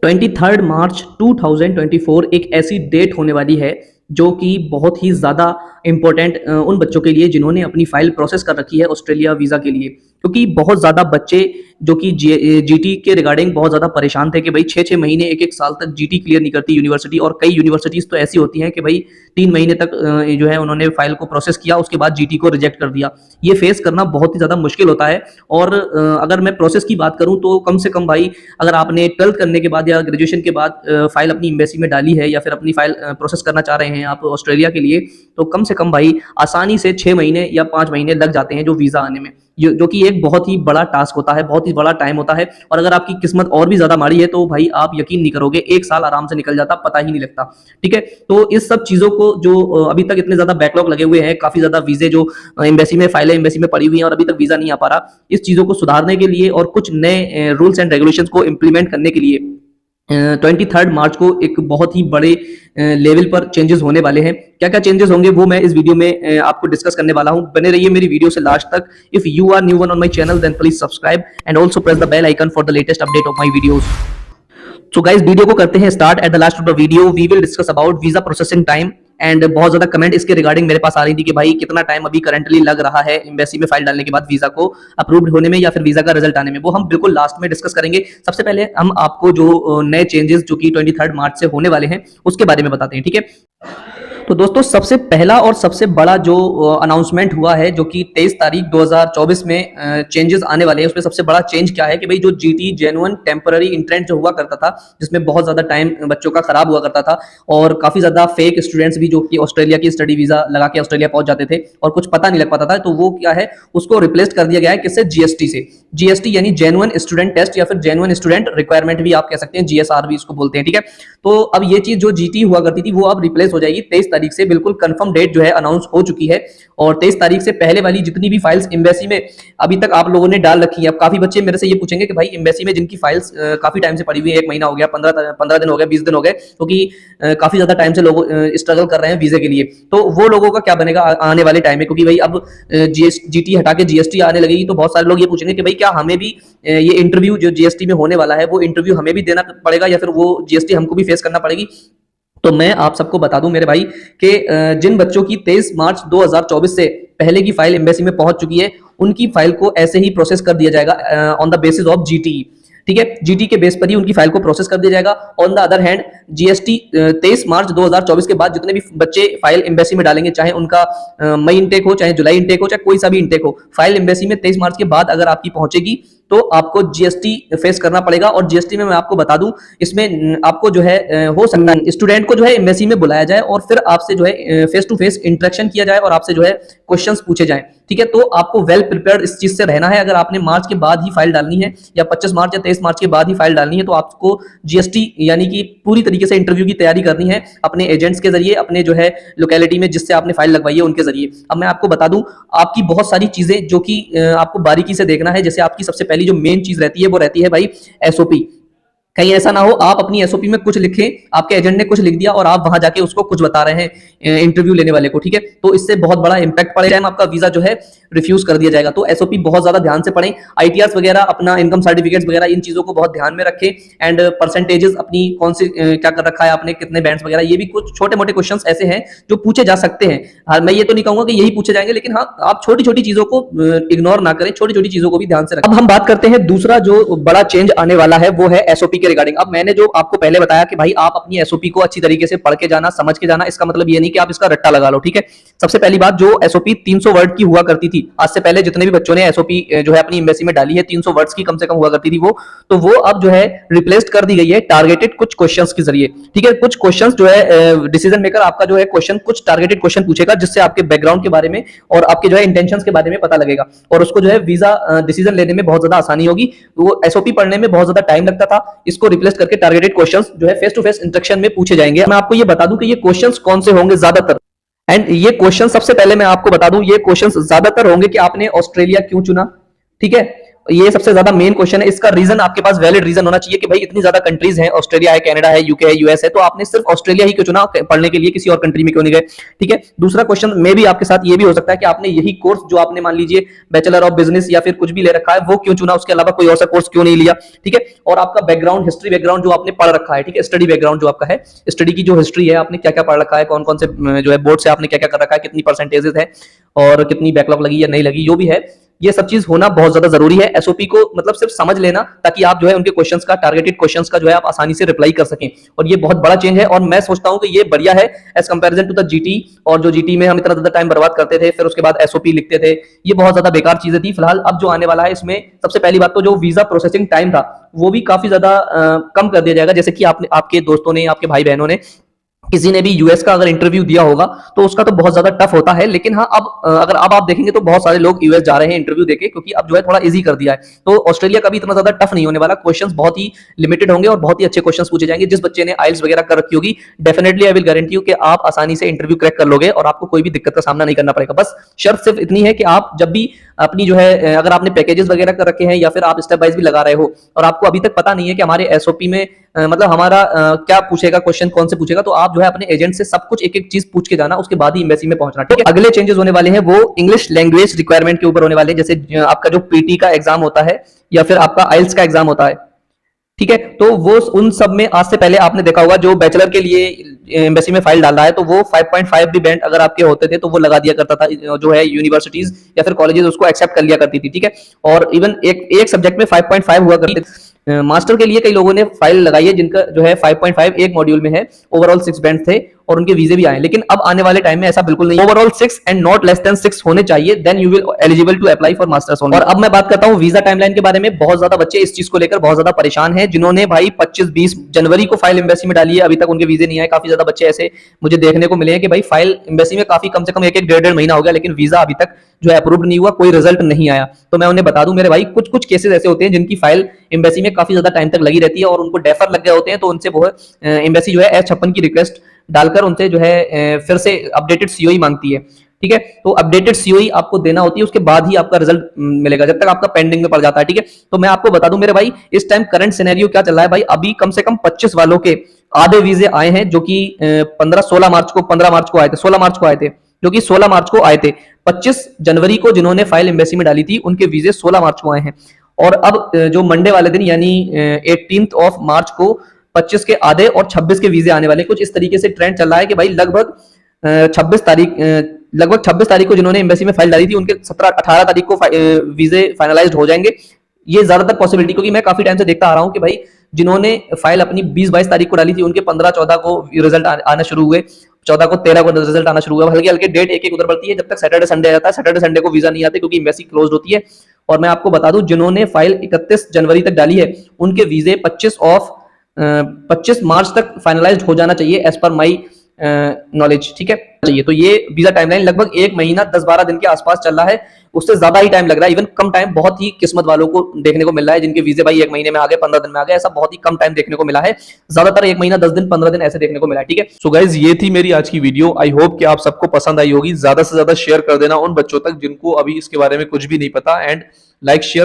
23 मार्च 2024 एक ऐसी डेट होने वाली है जो कि बहुत ही ज़्यादा इम्पोर्टेंट उन बच्चों के लिए जिन्होंने अपनी फाइल प्रोसेस कर रखी है ऑस्ट्रेलिया वीज़ा के लिए, क्योंकि बहुत ज़्यादा बच्चे जो कि जीटी के रिगार्डिंग बहुत ज़्यादा परेशान थे कि भाई 6-6 महीने 1-1 साल तक जीटी क्लियर नहीं करती यूनिवर्सिटी। और कई यूनिवर्सिटीज़ तो ऐसी होती हैं कि भाई 3 महीने तक जो है उन्होंने फाइल को प्रोसेस किया, उसके बाद जीटी को रिजेक्ट कर दिया। ये फेस करना बहुत ही ज़्यादा मुश्किल होता है। और अगर मैं प्रोसेस की बात करूँ तो कम से कम भाई, अगर आपने 12th करने के बाद या ग्रेजुएशन के बाद फाइल अपनी एम्बेसी में डाली है या फिर अपनी फाइल प्रोसेस करना चाह रहे हैं आप ऑस्ट्रेलिया के लिए, तो कम से कम भाई आसानी से 6 महीने या 5 महीने लग जाते हैं जो वीज़ा आने में, जो कि एक बहुत ही बड़ा टास्क होता है, बहुत ही बड़ा टाइम होता है। और अगर आपकी किस्मत और भी ज़्यादा माड़ी है तो भाई आप यकीन नहीं करोगे, 1 साल आराम से निकल जाता, पता ही नहीं लगता। ठीक है, तो इस सब चीज़ों को जो अभी तक इतने ज़्यादा बैकलॉग लगे हुए हैं, काफ़ी ज़्यादा वीज़े जो एम्बेसी में फाइलें एम्बेसी में पड़ी हुई हैं और अभी तक वीज़ा नहीं आ पा रहा, इस चीज़ों को सुधारने के लिए और कुछ नए रूल्स एंड रेगुलेशंस को इम्प्लीमेंट करने के लिए 23 मार्च को एक बहुत ही बड़े लेवल पर चेंजेस होने वाले हैं। क्या क्या चेंजेस होंगे वो मैं इस वीडियो में आपको डिस्कस करने वाला हूं। बने रहिए मेरी वीडियो से लास्ट तक। If you are new one on my channel then please subscribe and also press the bell icon for the latest update of my videos. So guys, video को करते हैं start. At the last of the video we will discuss about visa processing time. And बहुत ज्यादा comment इसके regarding मेरे पास आ रही थी कि भाई कितना टाइम अभी करंटली लग रहा है एम्बेसी में फाइल डालने के बाद वीजा को अप्रूव्ड होने में या फिर वीजा का रिजल्ट आने में, वो हम बिल्कुल लास्ट में डिस्कस करेंगे। सबसे पहले हम आपको जो नए चेंजेस जो कि 23 मार्च से होने वाले हैं उसके बारे में बताते हैं। ठीक है, तो दोस्तों सबसे पहला और सबसे बड़ा जो अनाउंसमेंट हुआ है जो कि 23 तारीख 2024 में चेंजेस आने वाले हैं, उसमें सबसे बड़ा चेंज क्या है कि भाई जो जीटी जेन्युइन टेम्पररी इंट्रेंट जो हुआ करता था, जिसमें बहुत ज़्यादा टाइम बच्चों का खराब हुआ करता था और काफ़ी ज़्यादा फेक स्टूडेंट्स भी जो कि ऑस्ट्रेलिया की स्टडी वीज़ा लगा के ऑस्ट्रेलिया पहुंच जाते थे और कुछ पता नहीं लग पाता था, तो वो क्या है, उसको रिप्लेस कर दिया गया है किससे, जीएसटी से। जीएसटी यानी जेन्युइन स्टूडेंट टेस्ट या फिर जेन्युइन स्टूडेंट रिक्वायरमेंट भी आप कह सकते हैं, जीएसआर भी इसको बोलते हैं। ठीक है, तो अब ये चीज़ जो जीटी हुआ करती थी वो अब रिप्लेस हो जाएगी 23 तारीख से। बिल्कुल कंफर्म डेट जो है अनाउंस हो चुकी है और 23 तारीख से पहले वाली जितनी भी फाइल्स एम्बेसी में अभी तक आप लोगों ने डाल रखी है। अब काफी बच्चे मेरे से ये पूछेंगे कि भाई एम्बेसी में जिनकी फाइल्स काफी टाइम से पड़ी हुई है, 1 महीना हो गया, 15 दिन हो गए, 20 दिन हो गए, क्योंकि काफी ज्यादा टाइम से लोग स्ट्रगल कर रहे हैं वीजे के लिए, तो वो लोगों का क्या बनेगा आने वाले टाइम में, क्योंकि भाई अब जीटी हटा के जीएसटी आने लगेगी। तो बहुत सारे लोग ये पूछेंगे कि भाई क्या हमें भी ये इंटरव्यू जो जीएसटी में होने वाला है वो इंटरव्यू हमें भी देना पड़ेगा या फिर वो जीएसटी हमको भी फेस करना पड़ेगी। तो मैं आप सबको बता दूं मेरे भाई कि जिन बच्चों की 23 मार्च 2024 से पहले की फाइल एम्बेसी में पहुंच चुकी है उनकी फाइल को ऐसे ही प्रोसेस कर दिया जाएगा on the basis of GT. ठीक है, जीटी के बेस पर ही उनकी फाइल को प्रोसेस कर दिया जाएगा। On the other hand GST 23 मार्च 2024 के बाद जितने भी बच्चे फाइल एम्बेसी में डालेंगे, चाहे उनका मई इंटेक हो, चाहे जुलाई इंटेक हो, चाहे कोई सा भी इंटेक हो, फाइल एम्बेसी में 23 मार्च के बाद अगर आपकी पहुंचेगी तो आपको जीएसटी फेस करना पड़ेगा। और जीएसटी में मैं आपको बता दूं, इसमें आपको जो है हो सकता है स्टूडेंट को जो है एम्बेसी में बुलाया जाए और फिर आपसे जो है फेस टू फेस इंटरेक्शन किया जाए और आपसे जो है क्वेश्चंस पूछे जाएं। ठीक है, तो आपको वेल प्रिपेयर्ड इस चीज से रहना है। अगर आपने मार्च के बाद ही फाइल डालनी है या 25 मार्च या 23 मार्च के बाद ही फाइल डालनी है तो आपको जीएसटी यानी कि पूरी तरीके से इंटरव्यू की तैयारी करनी है अपने एजेंट्स के जरिए, अपने जो है लोकेलिटी में जिससे आपने फाइल लगवाई है उनके जरिए। अब मैं आपको बता दूं आपकी बहुत सारी चीजें जो कि आपको बारीकी से देखना है। जैसे आपकी सबसे पहली जो मेन चीज रहती है वो रहती है भाई एसओपी। कहीं ऐसा ना हो आप अपनी एसओपी में कुछ लिखें, आपके एजेंट ने कुछ लिख दिया और आप वहां जाके उसको कुछ बता रहे हैं इंटरव्यू लेने वाले को। ठीक है, तो इससे बहुत बड़ा इंपैक्ट पड़ेगा, आपका वीजा जो है रिफ्यूज कर दिया जाएगा। तो एसओपी बहुत ज्यादा ध्यान से पढ़ें, आईटीआर वगैरह, अपना इनकम सर्टिफिकेट्स वगैरह, इन चीजों को बहुत ध्यान में रखें। एंड परसेंटेजेस अपनी कौन सी क्या कर रखा है आपने, कितने बैंड्स वगैरह, ये भी कुछ छोटे मोटे क्वेश्चन ऐसे हैं जो पूछे जा सकते हैं। हाँ, मैं ये तो नहीं कहूंगा कि यही पूछे जाएंगे, लेकिन हाँ आप छोटी छोटी चीजों को इग्नोर ना करें, छोटी छोटी चीजों को भी ध्यान से रखें। अब हम बात करते हैं दूसरा जो बड़ा चेंज आने वाला है वो है एसओपी के रिगार्डिंग। अब मैंने जो आपको पहले बताया कि भाई आप अपनी एसओपी को अच्छी तरीके से पढ़ के जाना, समझ के जाना, इसका मतलब ये नहीं कि आप इसका रट्टा लगा लो। ठीक है, सबसे पहली बात, जो एसओपी 300 वर्ड की हुआ करती थी, आज से पहले जितने भी बच्चों ने एसओपी जो है अपनी एम्बेसी में डाली है 300 वर्ड्स की कम से कम हुआ करती थी वो, तो वो अब जो है रिप्लेस्ड कर दी गई है टारगेटेड कुछ क्वेश्चंस के जरिए। ठीक है, कुछ क्वेश्चंस जो है डिसीजन मेकर आपका जो है क्वेश्चन, कुछ टारगेटेड क्वेश्चन पूछेगा जिससे आपके बैकग्राउंड के बारे में और आपके जो है इंटेंशंस के बारे में पता लगेगा और उसको जो है वीजा डिसीजन लेने में बहुत ज्यादा आसानी होगी। वो एसओपी पढ़ने में बहुत ज्यादा टाइम लगता था, इसको रिप्लेस करके टारगेटेड क्वेश्चंस जो है फेस टू फेस इंटरेक्शन में पूछे जाएंगे। मैं आपको ये बता दूं कि ये क्वेश्चंस कौन से होंगे ज्यादातर। एंड ये क्वेश्चन सबसे पहले मैं आपको बता दूं, ये क्वेश्चन ज्यादातर होंगे कि आपने ऑस्ट्रेलिया क्यों चुना। ठीक है, ये सबसे ज्यादा मेन क्वेश्चन है। इसका रीजन आपके पास वैलिड रीजन होना चाहिए कि भाई इतनी ज्यादा कंट्रीज हैं, ऑस्ट्रेलिया है, कनाडा है, यूके है, यूएस है, तो आपने सिर्फ ऑस्ट्रेलिया ही क्यों चुना पढ़ने के लिए, किसी और कंट्री में क्यों नहीं गए? ठीक है। दूसरा क्वेश्चन में भी आपके साथ ये भी हो सकता है कि आपने यही कोर्स जो आपने मान लीजिए बैचलर ऑफ बिजनेस या फिर कुछ भी ले रखा है वो क्यों चुना, उसके अलावा कोई और सा कोर्स क्यों नहीं लिया? ठीक है। और आपका बैकग्राउंड, हिस्ट्री बैकग्राउंड जो आपने पढ़ रखा है, ठीक है, स्टडी बैकग्राउंड जो आपका है, स्टडी की जो हिस्ट्री है, आपने क्या क्या पढ़ रखा है, कौन कौन से जो है बोर्ड से आपने क्या क्या कर रखा है, कितनी परसेंटेजेस है और कितनी बैकलॉग लगी या नहीं लगी, जो भी है, ये सब चीज होना बहुत ज्यादा जरूरी है। एसओपी को मतलब सिर्फ समझ लेना, ताकि आप जो है उनके क्वेश्चंस का, टारगेटेड क्वेश्चंस का जो है आप आसानी से रिप्लाई कर सकें। और ये बहुत बड़ा चेंज है और मैं सोचता हूं कि ये बढ़िया है as comparison to the GT. और जो जीटी में हम इतना ज्यादा टाइम बर्बाद करते थे, फिर उसके बाद एसओपी लिखते थे, ये बहुत ज्यादा बेकार चीजें थी। फिलहाल अब जो आने वाला है इसमें सबसे पहली बात तो जो वीजा प्रोसेसिंग टाइम था वो भी काफी ज्यादा कम कर दिया जाएगा। जैसे कि आपने, आपके दोस्तों ने, आपके भाई बहनों ने, किसी ने भी यूएस का अगर इंटरव्यू दिया होगा तो उसका तो बहुत ज्यादा टफ होता है। लेकिन हाँ, अब अगर अब आप देखेंगे तो बहुत सारे लोग यूएस जा रहे हैं इंटरव्यू देके, क्योंकि अब जो है थोड़ा इजी कर दिया है। तो ऑस्ट्रेलिया का भी इतना ज्यादा टफ नहीं होने वाला, क्वेश्चंस बहुत ही लिमिटेड होंगे और बहुत ही अच्छे क्वेश्चंस पूछे जाएंगे। जिस बच्चे ने आइल्स वगैरह कर रखी होगी, definitely I will guarantee you कि आप आसानी से इंटरव्यू क्रैक कर लोगे और आपको कोई भी दिक्कत का सामना नहीं करना पड़ेगा। बस शर्त सिर्फ इतनी है कि आप जब भी अपनी जो है, अगर आपने पैकेजेस वगैरह कर रखे हैं या फिर आप स्टेप वाइज भी लगा रहे हो और आपको अभी तक पता नहीं है कि हमारे एसओपी में मतलब हमारा क्या पूछेगा, क्वेश्चन कौन से पूछेगा, तो आप जो है अपने एजेंट से सब कुछ एक एक चीज पूछ के जाना, उसके बाद ही एम्बेसी में पहुंचना। ठीक है। अगले चेंजेस होने वाले हैं वो इंग्लिश लैंग्वेज रिक्वायरमेंट के ऊपर होने वाले हैं। जैसे आपका जो पीटी का एग्जाम होता है या फिर आपका आइल्स का एग्जाम होता है, ठीक है, तो वो उन सब में आज से पहले आपने देखा होगा, जो बैचलर के लिए एम्बेसी में फाइल डाल रहा है तो वो 5.5 भी बैंड अगर आपके होते थे तो वो लगा दिया करता था, जो है यूनिवर्सिटीज या फिर कॉलेजेस उसको एक्सेप्ट कर लिया करती थी। ठीक है। और इवन एक सब्जेक्ट में 5.5 हुआ करते थे। मास्टर के लिए कई लोगों ने फाइल लगाई है जिनका जो है 5.5 एक मॉड्यूल में है, ओवरऑल 6 बैंड थे और उनके वीजे भी आए। लेकिन अब आने वाले टाइम में ऐसा बिल्कुल नहीं, overall 6 and not less than 6 होने चाहिए, then you will eligible to apply for masters only. और अब मैं बात करता हूं वीजा टाइमलाइन के बारे में। बहुत ज्यादा बच्चे इस चीज को लेकर बहुत ज्यादा परेशान हैं, जिन्होंने भाई 25-20 जनवरी को फाइल एम्बेसी में डाली है, अभी तक उनके वीजे नहीं आए। काफी ज्यादा बच्चे ऐसे मुझे देखने को मिले हैं कि भाई फाइल एम्बेसी में काफी कम से कम एक डेढ़ महीना हो गया, लेकिन वीजा अभी तक जो है अप्रूव्ड नहीं हुआ, कोई रिजल्ट नहीं आया। तो मैं उन्हें बता दूं मेरे भाई, कुछ कुछ केसेस ऐसे होते हैं जिनकी फाइल एम्बेसी में काफी ज्यादा टाइम तक लगी रहती है और उनको डेफर लग गए होते हैं, तो उनसे वो एम्बेसी जो है S56 की रिक्वेस्ट डालकर उनसे जो है फिर से अपडेटेड सीओई मांगती है। ठीक है। तो अपडेटेड सीओई आपको देना होती है, उसके बाद ही आपका रिजल्ट मिलेगा, जब तक आपका पेंडिंग में पड़ जाता है। ठीक है। तो मैं आपको बता दूं मेरे भाई, इस टाइम करंट सिनेरियो क्या चल रहा है भाई, अभी कम से कम 25 वालों के आधे वीजे आए हैं, जो कि 15 मार्च को आए थे, 16 मार्च को आए थे, जो कि 16 मार्च को आए थे। 25 जनवरी को जिन्होंने फाइल एम्बेसी में डाली थी उनके वीजे 16 मार्च को आए हैं। और अब जो मंडे वाले दिन यानी 18 मार्च को 25 के आधे और 26 के वीजे आने वाले। कुछ इस तरीके से ट्रेंड चल रहा है कि भाई लगभग 26 तारीख को जिन्होंने एम्बेसी में फाइल डाली थी उनके 17-18 तारीख को वीजे फाइनलाइज्ड हो जाएंगे। ये ज्यादातर पॉसिबिलिटी, क्योंकि मैं काफी टाइम से देखता आ रहा हूं कि भाई जिन्होंने फाइल अपनी 20-22 तारीख को डाली थी उनके 15-14 को रिजल्ट आना शुरू हुए, 14 को 13 को रिजल्ट आना शुरू हुआ। हल्के हल्के डेट एक एक उधर बढ़ती है, जब तक सैटरडे संडे आ जाता है। सैटरडे संडे को वीजा नहीं आते क्योंकि एम्बेसी क्लोज होती है। और मैं आपको बता दूं, जिन्होंने फाइल 31 जनवरी तक डाली है उनके वीजे 25 मार्च तक फाइनलाइज्ड हो जाना चाहिए एज पर माई नॉलेज। ठीक है। चाहिए तो ये वीजा टाइमलाइन लगभग 1 महीना 10-12 दिन के आसपास चल रहा है, उससे ज्यादा ही टाइम लग रहा है। इवन कम टाइम बहुत ही किस्मत वालों को देखने को मिल रहा है जिनके वीजे भाई 1 महीने में आ गए, 15 दिन में आ गए, ऐसा बहुत ही कम टाइम देखने को मिला है। ज्यादातर 1 महीना 10 दिन 15 दिन ऐसे देखने को मिला है। ठीक है। सो गाइज, ये थी मेरी आज की वीडियो। आई होप कि आप सबको पसंद आई होगी। ज्यादा से ज्यादा शेयर कर देना उन बच्चों तक जिनको अभी इसके बारे में कुछ भी नहीं पता, एंड लाइक शेयर